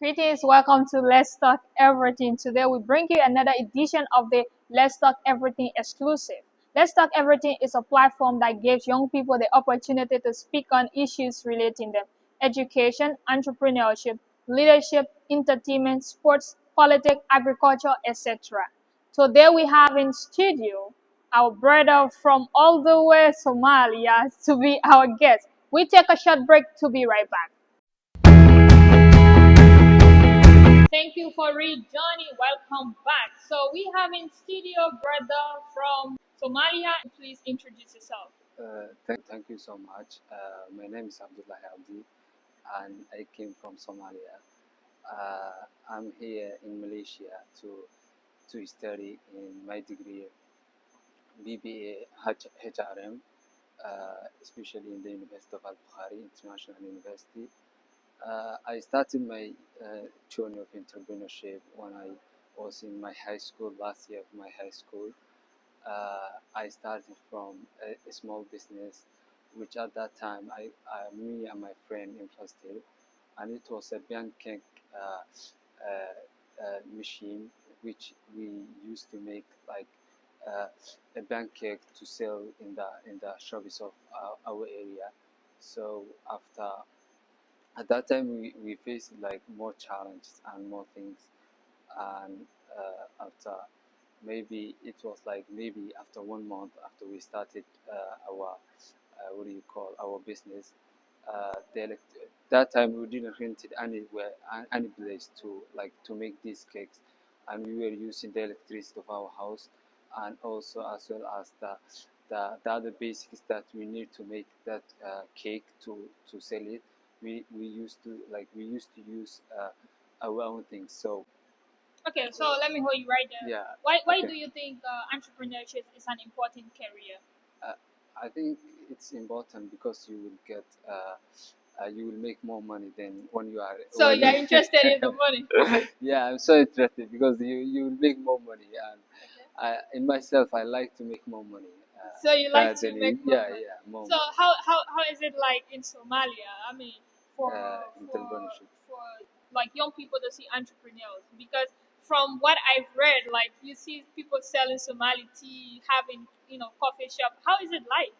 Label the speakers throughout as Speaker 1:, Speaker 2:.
Speaker 1: Greetings, welcome to Let's Talk Everything. Today we bring you another edition of the Let's Talk Everything exclusive. Let's Talk Everything is a platform that gives young people the opportunity to speak on issues relating to education, entrepreneurship, leadership, entertainment, sports, politics, agriculture, etc. Today we have in studio our brother from all the way Somalia to be our guest. We take a short break to be right back. Thank you for rejoining. Welcome back. So we have in studio brother from Somalia. Please introduce yourself.
Speaker 2: Thank you so much. My name is Abdullah Abdi, and I came from Somalia. I'm here in Malaysia to study in my degree BBA HRM, especially in the University of Al Bukhari International University. I started my journey of entrepreneurship when I was in my high school, last year of my high school. I started from a small business, which at that time me and my friend invested, and it was a banking machine which we used to make like a bank cake to sell in the shops of our area. So after at that time we faced like more challenges and more things, and after maybe it was like maybe after 1 month after we started our what do you call our business, that time we didn't rent it anywhere any place to make these cakes, and we were using the electricity of our house, and also as well as the other basics that we need to make that cake to sell it. We used to use our own things. So
Speaker 1: Okay, so let me hold you right there.
Speaker 2: yeah,
Speaker 1: Why
Speaker 2: okay.
Speaker 1: do you think entrepreneurship is an important career?
Speaker 2: Uh, I think it's important because you will get you will make more money than when you are
Speaker 1: So
Speaker 2: when
Speaker 1: you're interested in the money.
Speaker 2: yeah, I'm so interested because you will make more money, and
Speaker 1: Okay.
Speaker 2: in myself I like to make more money.
Speaker 1: So you like to
Speaker 2: Than
Speaker 1: make more
Speaker 2: yeah,
Speaker 1: money.
Speaker 2: yeah, more
Speaker 1: So
Speaker 2: money.
Speaker 1: how is it like in Somalia? I mean, for for
Speaker 2: Entrepreneurship.
Speaker 1: for like young people to see entrepreneurs, because from what I've read, like you see people selling Somali tea, having coffee shop. How is it like?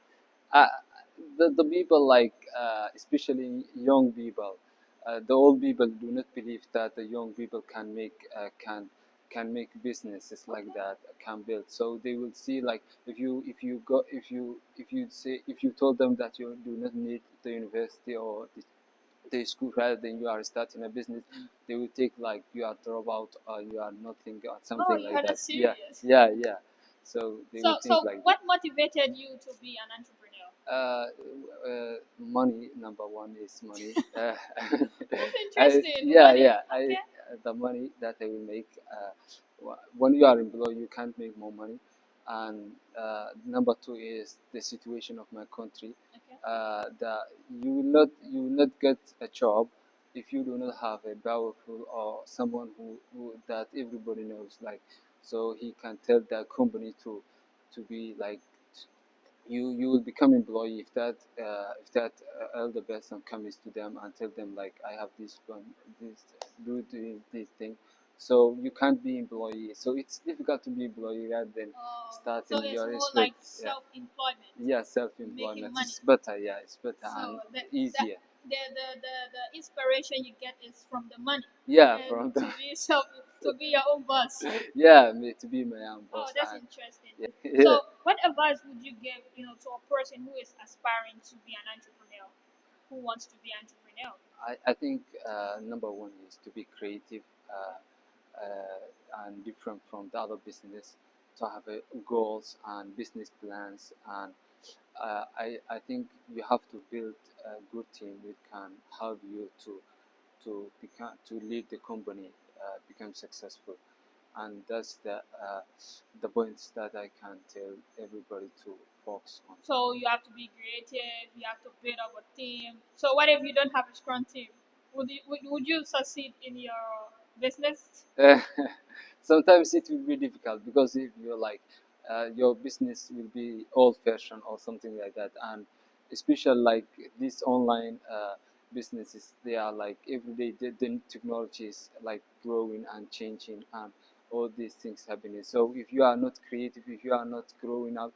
Speaker 2: uh, the people like especially young people, the old people do not believe that the young people can make businesses like that, can build. So they will see like if you told them that you do not need the university or the school rather than you are starting a business, they will take like you are dropout or you are nothing or
Speaker 1: Oh,
Speaker 2: something
Speaker 1: you
Speaker 2: like
Speaker 1: are not
Speaker 2: that. Yeah,
Speaker 1: serious.
Speaker 2: yeah. So they
Speaker 1: So
Speaker 2: will think
Speaker 1: so
Speaker 2: like
Speaker 1: what motivated you to be an entrepreneur?
Speaker 2: money. Number one is money.
Speaker 1: That's interesting.
Speaker 2: Yeah,
Speaker 1: Money.
Speaker 2: I
Speaker 1: Okay.
Speaker 2: the money that I will make. When you are employed, you can't make more money. And number two is the situation of my country.
Speaker 1: Okay.
Speaker 2: That you will not get a job if you do not have a powerful or someone who that everybody knows, like, so he can tell the company to be like, you will become employee if that elder person comes to them and tell them like, I have this one, this doing this thing. So you can't be employee, so it's difficult to be employee rather than
Speaker 1: So
Speaker 2: starting
Speaker 1: it's
Speaker 2: your
Speaker 1: more
Speaker 2: expert.
Speaker 1: like
Speaker 2: Yeah,
Speaker 1: self-employment,
Speaker 2: yeah,
Speaker 1: making
Speaker 2: self-employment
Speaker 1: money.
Speaker 2: is better. Yeah, it's better
Speaker 1: So
Speaker 2: and
Speaker 1: that
Speaker 2: easier.
Speaker 1: the inspiration you get is from the money,
Speaker 2: Yeah,
Speaker 1: and
Speaker 2: from
Speaker 1: to
Speaker 2: the
Speaker 1: be to be your own boss.
Speaker 2: yeah, me to be my own
Speaker 1: Oh,
Speaker 2: boss.
Speaker 1: that's
Speaker 2: And
Speaker 1: interesting.
Speaker 2: yeah,
Speaker 1: So what advice would you give, to a person who is aspiring to be an entrepreneur, who wants to be an entrepreneur?
Speaker 2: I think number one is to be creative, and different from the other business, to have goals and business plans, and I think you have to build a good team which can help you to lead the company become successful, and that's the points that I can tell everybody to focus on.
Speaker 1: So you have to be creative. You have to build up a team. So what if you don't have a strong team? Would you succeed in your business?
Speaker 2: Sometimes it will be difficult because if you're like your business will be old fashioned or something like that, and especially like this online businesses, they are like every day the technology is like growing and changing, and all these things happening. So if you are not creative, if you are not growing up,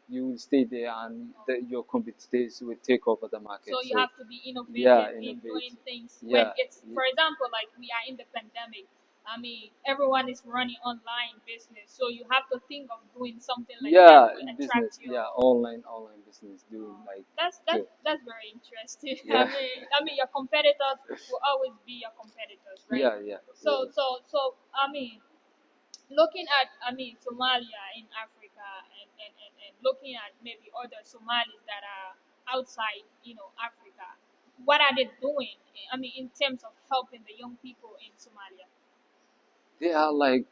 Speaker 2: you will stay there, and your competitors will take over the market.
Speaker 1: So you
Speaker 2: So
Speaker 1: have to be
Speaker 2: yeah,
Speaker 1: innovative in doing
Speaker 2: innovate.
Speaker 1: things when
Speaker 2: Yeah,
Speaker 1: it's, for example, like we are in the pandemic. I mean, everyone is running online business, so you have to think of doing something like that
Speaker 2: yeah,
Speaker 1: will
Speaker 2: business.
Speaker 1: attract your.
Speaker 2: Yeah, online business doing like
Speaker 1: That's
Speaker 2: good.
Speaker 1: that's very interesting.
Speaker 2: Yeah,
Speaker 1: I mean, your competitors will always be your competitors, right?
Speaker 2: yeah, yeah,
Speaker 1: So so I mean, looking at, I mean, Somalia in Africa, and looking at maybe other Somalis that are outside, Africa, what are they doing? I mean, in terms of helping the young people in Somalia.
Speaker 2: they are like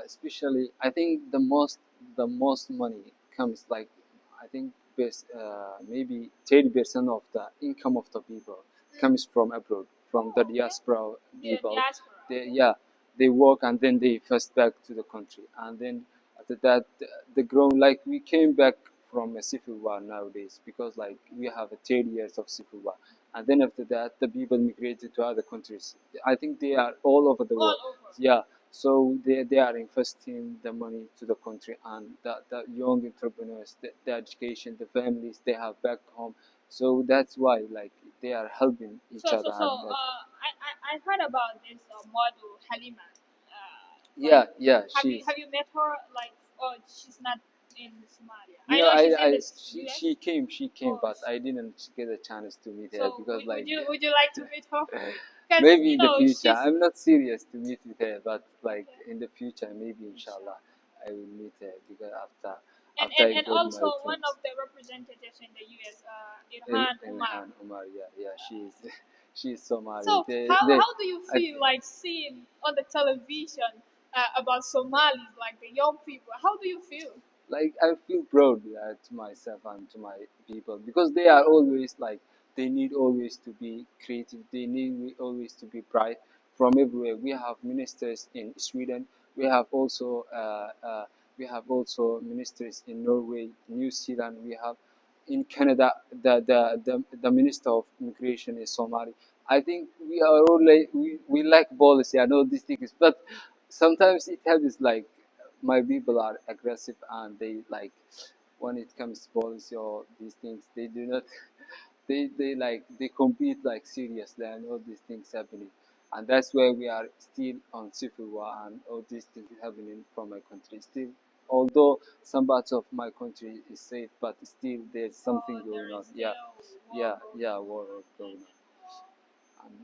Speaker 2: especially I think the most money comes like I think maybe 30% of the income of the people comes from abroad, from the
Speaker 1: Oh, okay.
Speaker 2: diaspora
Speaker 1: The
Speaker 2: people.
Speaker 1: diaspora.
Speaker 2: They,
Speaker 1: Okay.
Speaker 2: yeah, they work and then they first back to the country, and then after that the grown like we came back from a civil war nowadays, because like we have a 30 years of civil war, and then after that the people migrated to other countries. I think they are all over the
Speaker 1: All
Speaker 2: world.
Speaker 1: over.
Speaker 2: Yeah, so they are investing the money to the country, and the young entrepreneurs, the education, the families they have back home. So that's why like they are helping each
Speaker 1: So
Speaker 2: other. And
Speaker 1: I heard about this model Halima.
Speaker 2: yeah, yeah,
Speaker 1: Have you met her? Like, oh, she's not in Somalia. I
Speaker 2: no,
Speaker 1: know she's in the
Speaker 2: she,
Speaker 1: U.S.
Speaker 2: she came,
Speaker 1: Oh,
Speaker 2: but I didn't get a chance to meet her
Speaker 1: so
Speaker 2: because like
Speaker 1: would you like to meet her? Because
Speaker 2: maybe in the future.
Speaker 1: she's
Speaker 2: I'm not serious to meet with her, but like
Speaker 1: okay.
Speaker 2: in the future, maybe inshallah, I will meet her because after
Speaker 1: And,
Speaker 2: after I
Speaker 1: and
Speaker 2: got my
Speaker 1: also one
Speaker 2: dreams.
Speaker 1: of the representatives in the U.S., Ilhan Umar.
Speaker 2: Ilhan Omar, yeah, yeah, she's Somali.
Speaker 1: So how do you
Speaker 2: I,
Speaker 1: feel like seeing on the television about Somalis, like the young people? How do you feel?
Speaker 2: like I feel proud to myself and to my people, because they are always like they need always to be creative. They need always to be bright from everywhere. We have ministers in Sweden. We have also ministers in Norway, New Zealand. We have in Canada. The minister of immigration is Somali. I think we are all like we like policy and all these things, but sometimes it happens like my people are aggressive, and they like when it comes to policy or these things they do not they compete like seriously, and all these things happening, and that's where we are still on civil war and all these things happening from my country still, although some parts of my country is safe, but still there's something
Speaker 1: There
Speaker 2: going
Speaker 1: is
Speaker 2: on. Yeah,
Speaker 1: still war
Speaker 2: yeah,
Speaker 1: going
Speaker 2: yeah,
Speaker 1: on.
Speaker 2: war going on. And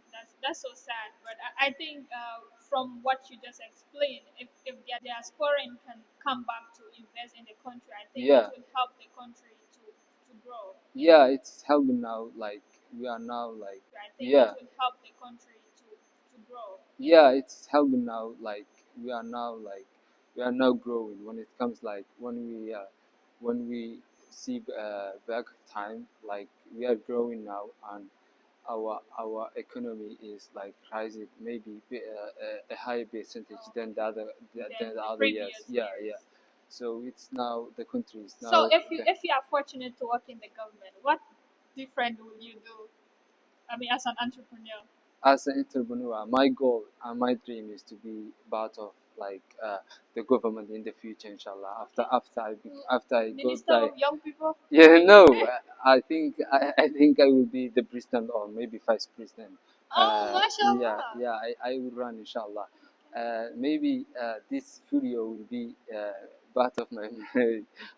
Speaker 1: That's so sad. But I think from what you just explained, if the diasporan can come back to invest in the country, I think it
Speaker 2: yeah,
Speaker 1: will help the country to grow.
Speaker 2: yeah, it's helping now, like we are now like
Speaker 1: I think
Speaker 2: yeah,
Speaker 1: it will help the country to grow.
Speaker 2: yeah, it's helping now, like we are now like we are now growing when it comes like when we see back time, like we are growing now, and our economy is like rising maybe a higher percentage than the other than the
Speaker 1: The
Speaker 2: other years.
Speaker 1: previous
Speaker 2: Yeah,
Speaker 1: years.
Speaker 2: yeah, so it's now the country is
Speaker 1: So
Speaker 2: now
Speaker 1: if you are fortunate to work in the government, what different will you do? I mean, as an entrepreneur.
Speaker 2: as an entrepreneur, my goal and my dream is to be part of like the government in the future, inshallah. After
Speaker 1: Okay.
Speaker 2: after I got
Speaker 1: Minister of Young People.
Speaker 2: yeah, no, I think I will be the president or maybe vice president.
Speaker 1: Oh,
Speaker 2: Yeah,
Speaker 1: mashallah.
Speaker 2: yeah, I will run, inshallah. Maybe this video will be part of my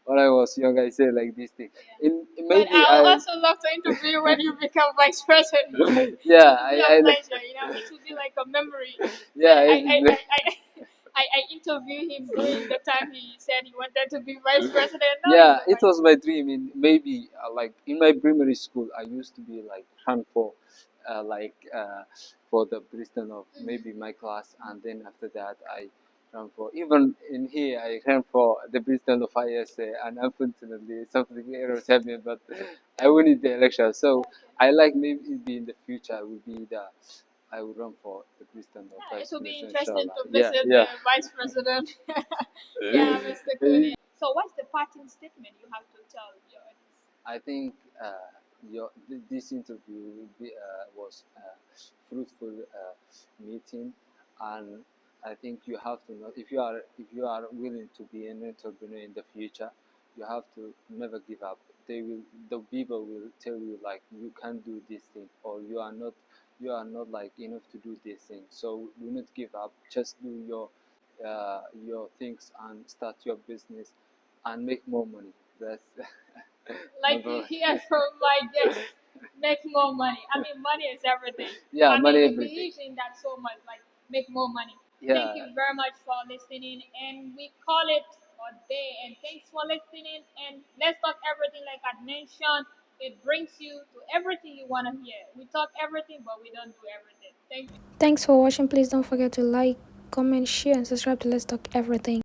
Speaker 2: when I was young. I said like this thing.
Speaker 1: Yeah. But
Speaker 2: Maybe
Speaker 1: I would
Speaker 2: I
Speaker 1: also love to interview you when you become vice president.
Speaker 2: yeah,
Speaker 1: It would be a pleasure. It would be like a memory.
Speaker 2: yeah,
Speaker 1: I interviewed him during the time he said he wanted to be vice president. Now he's
Speaker 2: yeah,
Speaker 1: a
Speaker 2: it
Speaker 1: vice
Speaker 2: was my dream. In maybe like in my primary school, I used to be like run for the president of maybe my class, and then after that I ran for even in here I ran for the president of ISA, and unfortunately something errors happened, but I won in the election. So I like maybe in the future I will run for the president of
Speaker 1: Yeah, it
Speaker 2: vice
Speaker 1: will be
Speaker 2: president,
Speaker 1: interesting
Speaker 2: inshallah.
Speaker 1: to
Speaker 2: Yeah,
Speaker 1: visit
Speaker 2: yeah.
Speaker 1: the vice president. Yeah, Mr. Kuni. So, what's the parting statement you have to tell your audience?
Speaker 2: I think this interview was a fruitful meeting, and I think you have to know, if you are willing to be an entrepreneur in the future, you have to never give up. The people will tell you like you can't do this thing, or you are not like enough to do this thing. So do not give up. Just do your things and start your business and make more money. That's
Speaker 1: Like you hear from my guest, make more money. I mean, money is everything.
Speaker 2: Yeah,
Speaker 1: I
Speaker 2: money
Speaker 1: mean, he
Speaker 2: everything.
Speaker 1: believes in that so much, like make more money.
Speaker 2: Yeah.
Speaker 1: Thank you very much for listening, and we call it a day. And thanks for listening. And let's talk everything, like I mentioned. It brings you to everything you want to hear. We talk everything, but we don't do everything. Thank you.
Speaker 3: Thanks for watching. Please don't forget to like, comment, share, and subscribe to Let's Talk Everything.